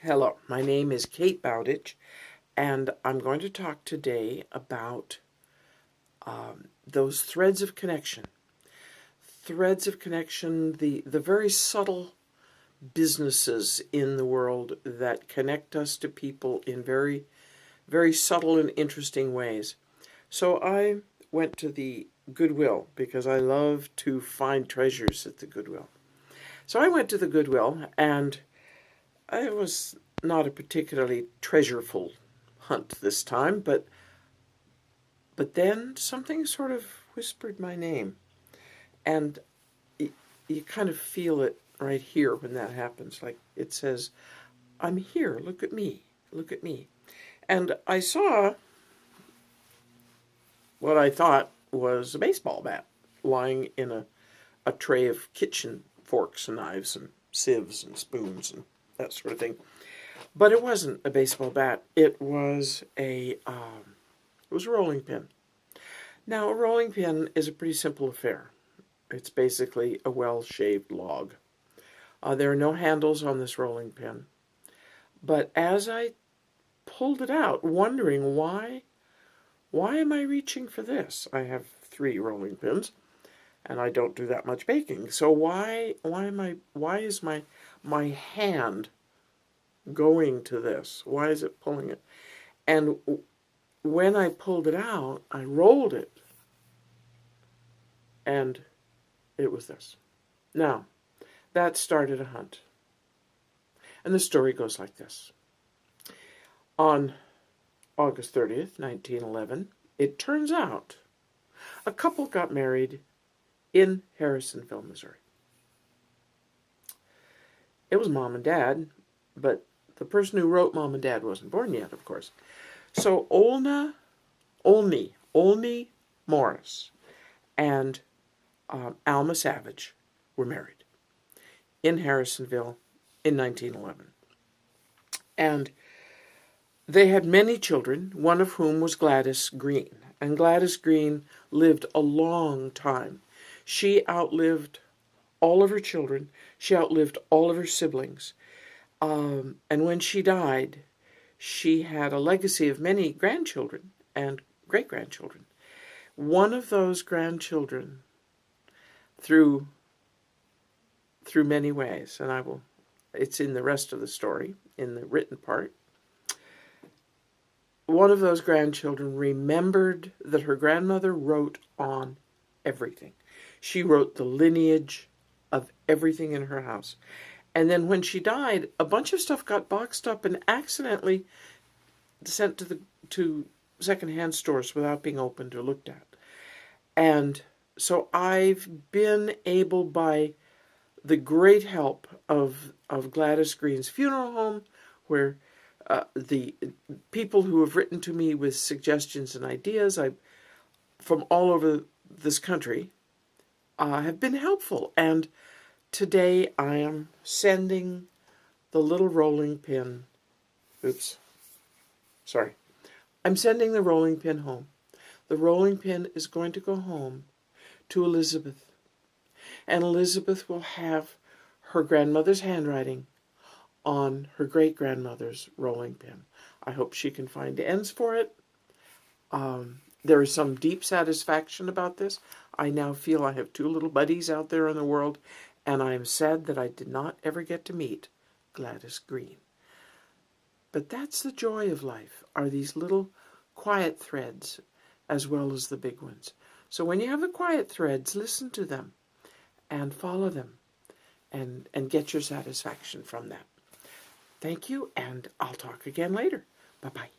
Hello, my name is Kate Bowditch, and I'm going to talk today about those threads of connection. Threads of connection, the very subtle businesses in the world that connect us to people in very, very subtle and interesting ways. So I went to the Goodwill because I love to find treasures at the Goodwill. So I went to the Goodwill, and it was not a particularly treasureful hunt this time, but then something sort of whispered my name, and you kind of feel it right here when that happens. Like it says, "I'm here. Look at me. Look at me." And I saw what I thought was a baseball bat lying in a tray of kitchen forks and knives and sieves and spoons and that sort of thing. But it wasn't a baseball bat. It was a rolling pin. Now, a rolling pin is a pretty simple affair. It's basically a well-shaved log. There are no handles on this rolling pin. But as I pulled it out, wondering why am I reaching for this? I have 3 rolling pins, and I don't do that much baking. So why is my hand going to this? Why is it pulling it? And when I pulled it out, I rolled it, and it was this. Now, that started a hunt. And the story goes like this. On August 30th, 1911, it turns out a couple got married in Harrisonville, Missouri. It was Mom and Dad, but the person who wrote Mom and Dad wasn't born yet, of course. So Olney Morris and Alma Savage were married in Harrisonville in 1911. And they had many children, one of whom was Gladys Green. And Gladys Green lived a long time. She outlived all of her children. She outlived all of her siblings. And when she died, she had a legacy of many grandchildren and great-grandchildren. One of those grandchildren, through many ways, and it's in the rest of the story, in the written part, one of those grandchildren remembered that her grandmother wrote on everything. She wrote the lineage of everything in her house. And then when she died, a bunch of stuff got boxed up and accidentally sent to secondhand stores without being opened or looked at. And so I've been able, by the great help of Gladys Green's funeral home, where the people who have written to me with suggestions and ideas from all over this country have been helpful. And today I am sending the little rolling pin. I'm sending the rolling pin home. The rolling pin is going to go home to Elizabeth. And Elizabeth will have her grandmother's handwriting on her great-grandmother's rolling pin. I hope she can find ends for it. There is some deep satisfaction about this. I now feel I have 2 little buddies out there in the world, and I am sad that I did not ever get to meet Gladys Green. But that's the joy of life, are these little quiet threads as well as the big ones. So when you have the quiet threads, listen to them and follow them and get your satisfaction from that. Thank you, and I'll talk again later. Bye-bye.